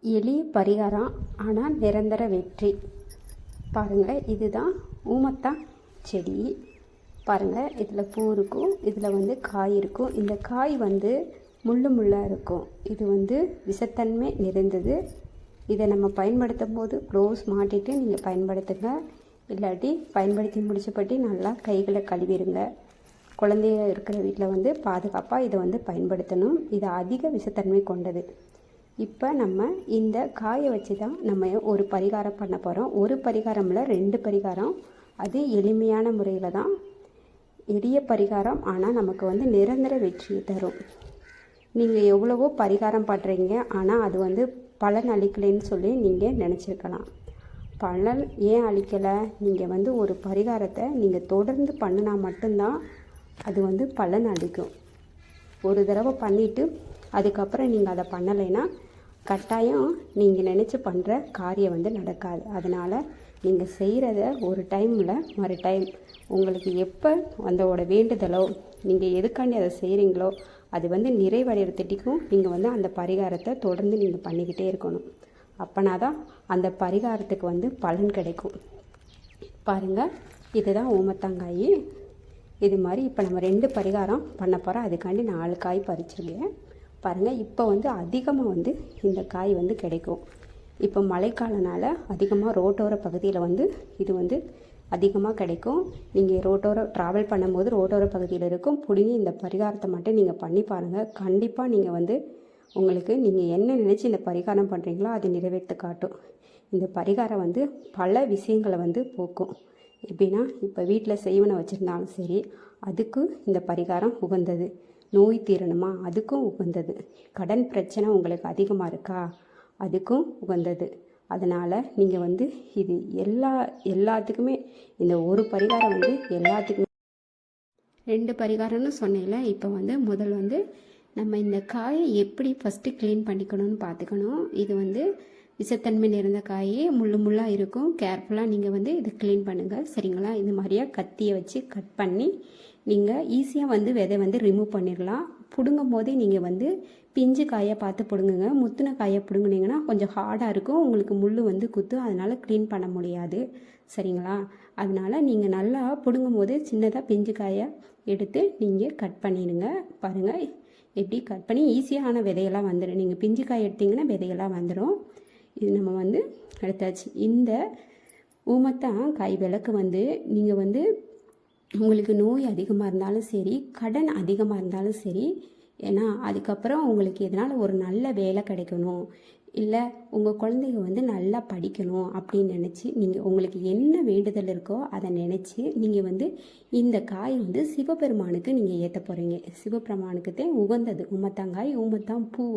எளிய பரிகாரம் ஆனால் நிரந்தர வெற்றி. பாருங்கள், இதுதான் ஊமத்தான் செடி. பாருங்கள், இதில் பூ இருக்கும், இதில் காய் இருக்கும். இந்த காய் முள்ளாக இருக்கும். இது விஷத்தன்மை நிறைந்தது. இதை நம்ம பயன்படுத்தும் போது க்ளோவ்ஸ் மாட்டிட்டு நீங்கள் பயன்படுத்துங்க. இல்லாட்டி பயன்படுத்தி முடிச்சப்பட்டி நல்லா கைகளை கழுவிடுங்க. குழந்தைய இருக்கிற வீட்டில் பாதுகாப்பாக இதை பயன்படுத்தணும். இது அதிக விஷத்தன்மை கொண்டது. இப்போ நம்ம இந்த காயை வச்சு தான் நம்ம ஒரு பரிகாரம் பண்ண போகிறோம். ஒரு பரிகாரமில் 2 பரிகாரம். அது எளிமையான முறையில் தான், எளிய பரிகாரம். ஆனால் நமக்கு நிரந்தர வெற்றியை தரும். நீங்கள் எவ்வளவோ பரிகாரம் பண்ணுறீங்க, ஆனால் அது பலன் அளிக்கலைன்னு சொல்லி நீங்கள் நினச்சிருக்கலாம். பலன் ஏன் அளிக்கலை? நீங்கள் ஒரு பரிகாரத்தை நீங்கள் தொடர்ந்து பண்ணினா மட்டும்தான் அது பலன் அளிக்கும். ஒரு தடவை பண்ணிவிட்டு அதுக்கப்புறம் நீங்கள் அதை பண்ணலைன்னா கட்டாயம் நீங்கள் நினச்சி பண்ணுற காரியம் நடக்காது. அதனால் நீங்கள் செய்கிறத ஒரு டைமில் மறு டைம் உங்களுக்கு எப்போ அதோட வேண்டுதலோ, நீங்கள் எதுக்காண்டி அதை செய்கிறீங்களோ அது நிறைவடைகிறதுக்கும் நீங்கள் அந்த பரிகாரத்தை தொடர்ந்து நீங்கள் பண்ணிக்கிட்டே இருக்கணும். அப்போனா தான் அந்த பரிகாரத்துக்கு பலன் கிடைக்கும். பாருங்கள், இதுதான் ஊமத்தங்காய். இது மாதிரி இப்போ நம்ம 2 பரிகாரம் பண்ண போகிறோம். அதுக்காண்டி 4 காய் பறிச்சிருக்கேன். பாருங்கள், இப்போ அதிகமாக இந்த காய் கிடைக்கும். இப்போ மழைக்காலனால அதிகமாக ரோட்டோர பகுதியில் இது அதிகமாக கிடைக்கும். நீங்கள் ரோட்டோர ட்ராவல் பண்ணும்போது ரோட்டோர பகுதியில் இருக்கும். பிடிங்கி இந்த பரிகாரத்தை மட்டும் நீங்கள் பண்ணி பாருங்கள். கண்டிப்பாக நீங்கள் உங்களுக்கு நீங்கள் என்ன நினச்சி இந்த பரிகாரம் பண்ணுறீங்களோ அது நிறைவேற்ற காட்டும். இந்த பரிகாரம் பல விஷயங்களை போக்கும். எப்படின்னா, இப்போ வீட்டில் செய்வனை வச்சுருந்தாலும் சரி, அதுக்கும் இந்த பரிகாரம் உகந்தது. நோய் தீரணுமா, அதுக்கும் உகந்தது. கடன் பிரச்சனை உங்களுக்கு அதிகமாக இருக்கா, அதுக்கும் உகந்தது. அதனால் நீங்கள் இது எல்லாத்துக்குமே இந்த ஒரு பரிகாரம் எல்லாத்துக்குமே 2 பரிகாரம்னு சொன்னேன்ல. இப்போ முதல் நம்ம இந்த காயை எப்படி ஃபஸ்ட்டு க்ளீன் பண்ணிக்கணும்னு பார்த்துக்கணும். இது விஷத்தன்மை நிறைந்த காய், முள்ளாக இருக்கும். கேர்ஃபுல்லாக நீங்கள் இதை க்ளீன் பண்ணுங்கள், சரிங்களா? இந்த மாதிரியா கத்தியை வச்சு கட் பண்ணி நீங்கள் ஈஸியாக விதை ரிமூவ் பண்ணிடலாம். பிடுங்கும் போதே நீங்கள் பிஞ்சு காயை பார்த்து பிடுங்குங்க. முத்தின காயை பிடுங்குனீங்கன்னா கொஞ்சம் ஹார்டாக இருக்கும், உங்களுக்கு முள் குத்தும், அதனால் க்ளீன் பண்ண முடியாது, சரிங்களா? அதனால் நீங்கள் நல்லா பிடுங்கும் போது சின்னதாக பிஞ்சு காயை எடுத்து நீங்கள் கட் பண்ணிடுங்க. பாருங்கள், எப்படி கட் பண்ணி ஈஸியான விதையெல்லாம் வந்துடும். நீங்கள் பிஞ்சு காய் எடுத்திங்கன்னா விதையெல்லாம் வந்துடும். இது நம்ம எடுத்தாச்சு. இந்த ஊமத்தான் காய் விளக்கு நீங்கள் உங்களுக்கு நோய் அதிகமாக இருந்தாலும் சரி, கடன் அதிகமாக இருந்தாலும் சரி, ஏன்னா அதுக்கப்புறம் உங்களுக்கு எதனால் ஒரு நல்ல வேலை கிடைக்கணும், இல்லை உங்கள் குழந்தைங்க நல்லா படிக்கணும் அப்படின்னு நினச்சி நீங்கள் உங்களுக்கு என்ன வேண்டுதல் இருக்கோ அதை நினச்சி நீங்கள் இந்த காய் சிவபெருமானுக்கு நீங்கள் ஏற்ற போகிறீங்க. சிவபெருமானுக்கு தான் உகந்தது ஊமத்தாங்காய். ஊமத்தான் பூ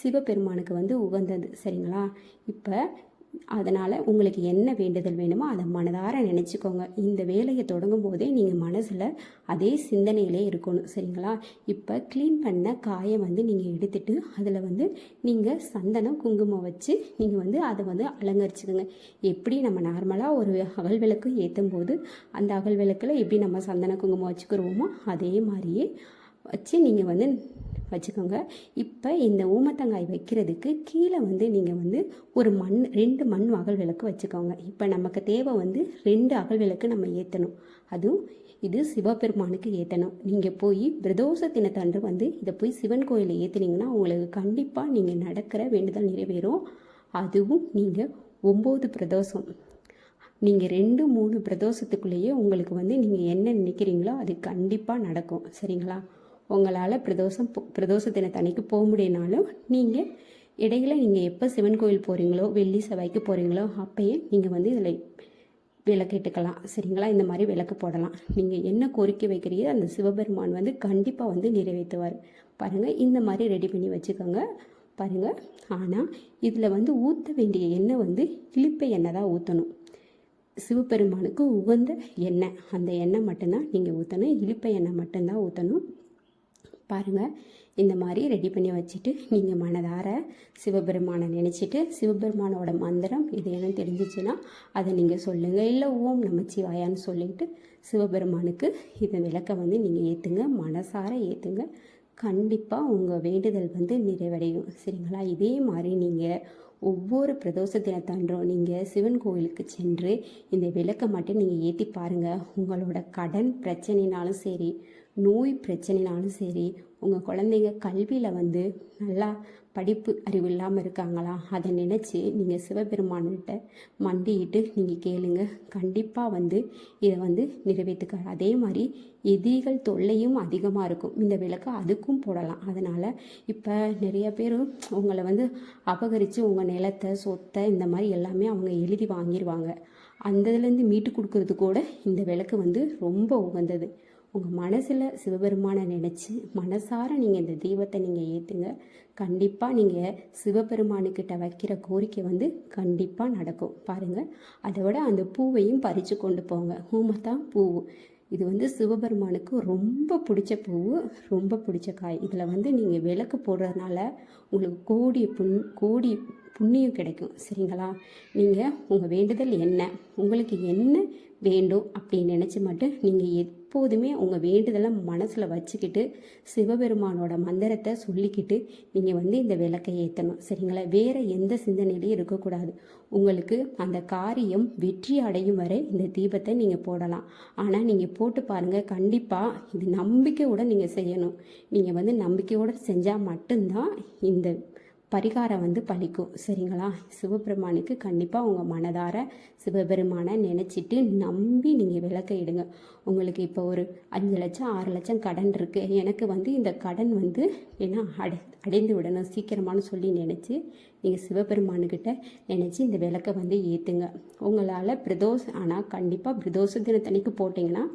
சிவபெருமானுக்கு உகந்தது, சரிங்களா? இப்போ அதனால் உங்களுக்கு என்ன வேண்டுதல் வேணுமோ அதை மனதார நினச்சிக்கோங்க. இந்த வேலையை தொடங்கும் போதே நீங்கள் மனசில் அதே சிந்தனையிலே இருக்கணும், சரிங்களா? இப்போ க்ளீன் பண்ண காயை நீங்கள் எடுத்துட்டு அதில் நீங்கள் சந்தனம் குங்குமம் வச்சு நீங்கள் அதை அலங்கரிச்சுக்கோங்க. எப்படி நம்ம நார்மலாக ஒரு அகல் விளக்கு ஏற்றும் போது அந்த அகல் விளக்கில் எப்படி நம்ம சந்தன குங்குமம் வச்சுக்கிறோமோ அதே மாதிரியே வச்சு நீங்கள் வச்சுக்கோங்க. இப்போ இந்த ஊமத்தங்காய் வைக்கிறதுக்கு கீழே நீங்கள் ஒரு 2 மண் அகல் விளக்கு வச்சுக்கோங்க. இப்போ நமக்கு தேவை 2 அகல் விளக்கு நம்ம ஏற்றணும். அதுவும் இது சிவபெருமானுக்கு ஏற்றணும். நீங்கள் போய் பிரதோஷ தினத்தன்று இதை போய் சிவன் கோயிலில் ஏற்றுனீங்கன்னா உங்களுக்கு கண்டிப்பாக நீங்கள் நடக்கிற வேண்டுதல் நிறைவேறும். அதுவும் நீங்கள் 9 பிரதோஷம், நீங்கள் 2-3 பிரதோஷத்துக்குள்ளேயே உங்களுக்கு நீங்கள் என்ன நினைக்கிறீங்களோ அது கண்டிப்பாக நடக்கும், சரிங்களா? உங்களால் பிரதோஷ தினத்தன்னைக்கு போக முடியினாலும் நீங்கள் இடையில நீங்கள் எப்போ சிவன் கோயில் போகிறீங்களோ, வெள்ளி செவ்வாய்க்கு போகிறீங்களோ அப்போயே நீங்கள் இதில் விளக்கேட்டுக்கலாம், சரிங்களா? இந்த மாதிரி விளக்கு போடலாம். நீங்கள் என்ன கோரிக்கை வைக்கிறீங்க அந்த சிவபெருமான் கண்டிப்பாக நிறைவேற்றுவார். பாருங்கள், இந்த மாதிரி ரெடி பண்ணி வச்சுக்கோங்க. பாருங்கள், ஆனால் இதில் ஊற்ற வேண்டிய எண்ணெய் இழுப்பை எண்ணெய் தான் ஊற்றணும். சிவபெருமானுக்கு உகந்த எண்ணெய், அந்த எண்ணெய் மட்டும்தான் நீங்கள் ஊற்றணும். இழுப்பை எண்ணெய் மட்டும்தான் ஊற்றணும். பாருங்கள், இந்த மாதிரி ரெடி பண்ணி வச்சுட்டு நீங்கள் மனதார சிவபெருமானை நினச்சிட்டு சிவபெருமானோட மந்திரம் இது என்ன தெரிஞ்சிச்சுன்னா அதை நீங்கள் சொல்லுங்கள். இல்லை ஓம் நமச்சிவாயான்னு சொல்லிட்டு சிவபெருமானுக்கு இந்த விளக்கை நீங்கள் ஏற்றுங்க, மனசார ஏற்றுங்க. கண்டிப்பாக உங்கள் வேண்டுதல் வந்து நிறைவடையும். சரிங்களா? இதே மாதிரி நீங்கள் ஒவ்வொரு பிரதோஷ தினத்தன்றும் நீங்கள் சிவன் கோவிலுக்கு சென்று இந்த விளக்கை மட்டும் நீங்கள் ஏற்றி பாருங்கள். உங்களோட கடன் பிரச்சனைனாலும் சரி, நோய் பிரச்சனைனாலும் சரி, உங்கள் குழந்தைங்க கல்வியில் வந்து நல்லா படிப்பு அறிவு இல்லாமல் இருக்காங்களா, அதை நினச்சி நீங்கள் சிவபெருமான்கிட்ட மண்டிட்டு நீங்கள் கேளுங்க. கண்டிப்பாக வந்து இதை வந்து நிறைவேற்றுக்காரு. அதே மாதிரி எதிரிகள் தொல்லையும் அதிகமாக இருக்கும். இந்த விளக்கை அதுக்கும் போடலாம். அதனால் இப்போ நிறைய பேர் உங்களை வந்து அபகரித்து உங்கள் நிலத்தை சொத்தை இந்த மாதிரி எல்லாமே அவங்க எழுதி வாங்கிடுவாங்க. அந்த இதுலேருந்து மீட்டு கொடுக்கறது கூட இந்த விளக்கு வந்து ரொம்ப உகந்தது. உங்கள் மனசில் சிவபெருமானை நினச்சி மனசார நீங்கள் இந்த தீபத்தை நீங்கள் ஏற்றுங்க. கண்டிப்பாக நீங்கள் சிவபெருமானுக்கிட்ட வைக்கிற கோரிக்கை வந்து கண்டிப்பாக நடக்கும். பாருங்கள், அதை விட அந்த பூவையும் பறித்து கொண்டு போங்க. ஊமத்தான் பூ இது வந்து சிவபெருமானுக்கு ரொம்ப பிடிச்ச பூ, ரொம்ப பிடிச்ச காய். இதில் வந்து நீங்கள் விளக்கு போடுறதுனால உங்களுக்கு கோடி புண்ணியம் கிடைக்கும். சரிங்களா? நீங்கள் உங்கள் வேண்டுதல் என்ன, உங்களுக்கு என்ன வேண்டும் அப்படின்னு நினச்சி மட்டும் நீங்கள் எப்போதுமே உங்கள் வேண்டுதலை மனசில் வச்சுக்கிட்டு சிவபெருமானோட மந்திரத்தை சொல்லிக்கிட்டு நீங்கள் வந்து இந்த விளக்கை ஏற்றணும். சரிங்களா? வேறு எந்த சிந்தனையிலையும் இருக்கக்கூடாது. உங்களுக்கு அந்த காரியம் வெற்றி அடையும் வரை இந்த தீபத்தை நீங்கள் போடலாம். ஆனால் நீங்கள் போட்டு பாருங்கள், கண்டிப்பாக இது நம்பிக்கையோடு நீங்கள் செய்யணும். நீங்கள் வந்து நம்பிக்கையோடு செஞ்சால் மட்டும்தான் இந்த பரிகாரம் வந்து பலிக்கும். சரிங்களா? சிவபெருமானுக்கு கண்டிப்பாக உங்கள் மனதார சிவபெருமானை நினச்சிட்டு நம்பி நீங்கள் விளக்க இடுங்க. உங்களுக்கு இப்போ ஒரு 5 லட்சம் 6 லட்சம் கடன் இருக்குது, எனக்கு வந்து இந்த கடன் வந்து ஏன்னா அடைந்து விடணும் சீக்கிரமானு சொல்லி நினச்சி நீங்கள் சிவபெருமானுக்கிட்ட நினச்சி இந்த விளக்கை வந்து ஏற்றுங்க. உங்களால் ஆனால் கண்டிப்பாக பிரதோஷ தினத்தன்னைக்கு போட்டிங்கன்னா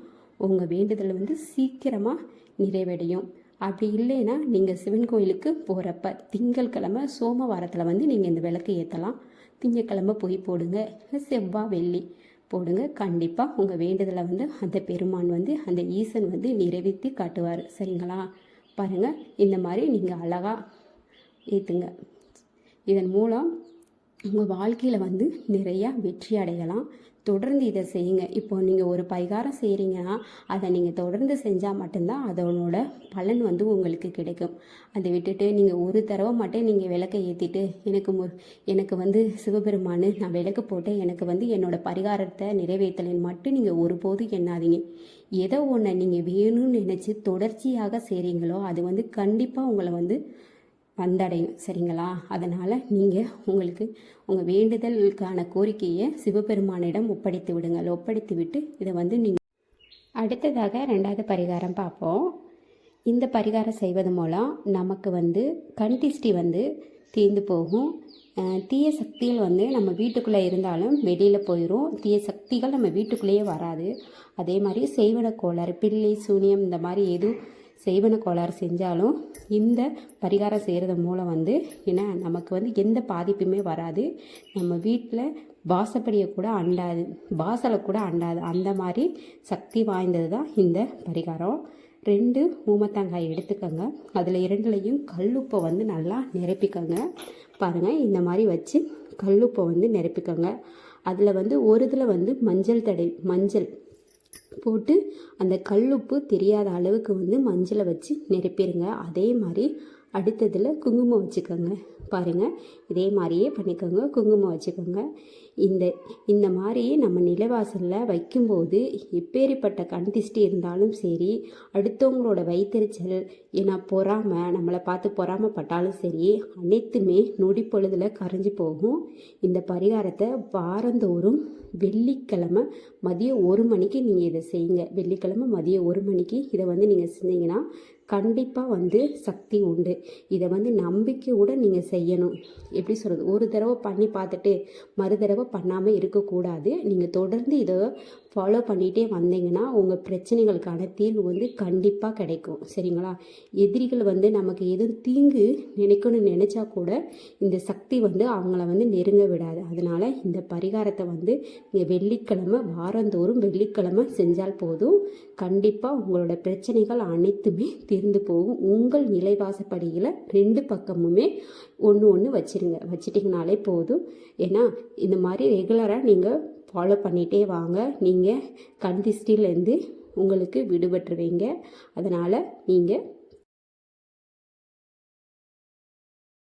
உங்கள் வேண்டுதல் வந்து சீக்கிரமாக நிறைவடையும். அப்படி இல்லைன்னா நீங்கள் சிவன் கோயிலுக்கு போகிறப்ப திங்கட்கிழமை சோமவாரத்தில் வந்து நீங்கள் இந்த விளக்கு ஏற்றலாம். திங்கட்கிழமை போய் போடுங்க, செவ்வாய் வெள்ளி போடுங்க. கண்டிப்பாக உங்கள் வேண்டுதலை வந்து அந்த பெருமான் வந்து அந்த ஈசன் வந்து நிறைவேற்றி காட்டுவார். சரிங்களா? பாருங்கள், இந்த மாதிரி நீங்கள் அழகாக ஏற்றுங்க. இதன் மூலம் உங்கள் வாழ்க்கையில் வந்து நிறையா வெற்றி அடையலாம். தொடர்ந்து இதை செய்யுங்க. இப்போ நீங்கள் ஒரு பரிகாரம் செய்கிறீங்கன்னா அதை நீங்கள் தொடர்ந்து செஞ்சால் மட்டும்தான் அதனோட பலன் வந்து உங்களுக்கு கிடைக்கும். அதை விட்டுட்டு நீங்கள் ஒரு தடவை மட்டும் நீங்கள் விளக்கை ஏற்றிட்டு எனக்கு வந்து சிவபெருமானு நான் விளக்கு போட்டேன், எனக்கு வந்து என்னோட பரிகாரத்தை நிறைவேற்றலைன்னு மட்டும் நீங்கள் ஒருபோதும் எண்ணாதீங்க. எதோ ஒன்று நீங்கள் வேணும்னு நினச்சி தொடர்ச்சியாக செய்கிறீங்களோ அது வந்து கண்டிப்பாக உங்களை வந்து வந்தடையும். சரிங்களா? அதனால் நீங்கள் உங்கள் வேண்டுதலுக்கான கோரிக்கையை சிவபெருமானிடம் ஒப்படைத்து விடுங்கள். ஒப்படைத்து விட்டு இதை வந்து நீங்கள் அடுத்ததாக 2வது பரிகாரம் பார்ப்போம். இந்த பரிகாரம் செய்வது மூலம் நமக்கு வந்து கண் திஷ்டி வந்து தீர்ந்து போகும். தீய சக்திகள் வந்து நம்ம வீட்டுக்குள்ளே இருந்தாலும் வெளியில் போயிடும். தீய சக்திகள் நம்ம வீட்டுக்குள்ளேயே வராது. அதே மாதிரி செய்வன கோளாறு, பில்லி சூனியம் இந்த மாதிரி எதுவும் செய்வன கோளாறு செஞ்சாலும் இந்த பரிகாரம் செய்கிறது மூலம் வந்து ஏன்னா நமக்கு வந்து எந்த பாதிப்புமே வராது. நம்ம வீட்டில் வாசப்படியை கூட அண்டாது, வாசலை கூட அண்டாது. அந்த மாதிரி சக்தி வாய்ந்தது தான் இந்த பரிகாரம். 2 ஊமத்தாங்காய் எடுத்துக்கோங்க. அதில் 2லையும் கல்லுப்பை வந்து நல்லா நிரப்பிக்கோங்க. பாருங்கள், இந்த மாதிரி வச்சு கல்லுப்பை வந்து நிரப்பிக்கோங்க. அதில் வந்து ஒரு இதில் வந்து மஞ்சள் போட்டு அந்த கல்லுப்பு தெரியாத அளவுக்கு வந்து மஞ்சளை வச்சு நிரப்பிடுங்க. அதே மாதிரி அடுத்ததில் குங்குமம் வச்சுக்கோங்க. பாருங்கள், இதே மாதிரியே பண்ணிக்கோங்க. குங்குமம் வச்சுக்கோங்க. இந்த மாதிரி நம்ம நிலவாசலில் வைக்கும்போது எப்பேற்பட்ட கண் திஷ்டி இருந்தாலும் சரி, அடுத்தவங்களோட வயிற்றெரிச்சல் ஏன்னா நம்மளை பார்த்து பொறாமப்பட்டாலும் சரி, அனைத்துமே நொடி பொழுதில் கரைஞ்சி போகும். இந்த பரிகாரத்தை வாரந்தோறும் வெள்ளிக்கிழமை மதியம் 1 மணிக்கு நீங்கள் இதை செய்யுங்க. வெள்ளிக்கிழமை மதியம் 1 மணிக்கு இதை வந்து நீங்கள் செஞ்சீங்கன்னா கண்டிப்பாக வந்து சக்தி உண்டு. இதை வந்து நம்பிக்கையோடு நீங்கள் செய்யணும். எப்படி சொல்கிறது, ஒரு தடவை பண்ணி பார்த்துட்டு மறு தடவை பண்ணாமல் இருக்கக்கூடாது. நீங்கள் தொடர்ந்து இதை ஃபாலோ பண்ணிகிட்டே வந்தீங்கன்னா உங்கள் பிரச்சனைகளுக்கான தீர்வு வந்து கண்டிப்பாக கிடைக்கும். சரிங்களா? எதிரிகள் வந்து நமக்கு எதுவும் தீங்கு நினைக்கணும்னு நினச்சா கூட இந்த சக்தி வந்து அவங்கள வந்து நெருங்க விடாது. அதனால் இந்த பரிகாரத்தை வந்து நீங்கள் வெள்ளிக்கிழமை வாரந்தோறும் வெள்ளிக்கிழமை செஞ்சால் போதும். கண்டிப்பாக உங்களோட பிரச்சனைகள் அனைத்துமே தீர்ந்து போகும். உங்கள் நிலைவாசப்படியில் 2 பக்கமுமே ஒன்று வச்சிட்டிங்கனாலே போதும். ஏன்னா இந்த மாதிரி ரெகுலராக நீங்கள் ஃபாலோ பண்ணிகிட்டே வாங்க. நீங்கள் கண் திஷ்டியிலேருந்து உங்களுக்கு விடுபட்டுருவீங்க. அதனால் நீங்கள்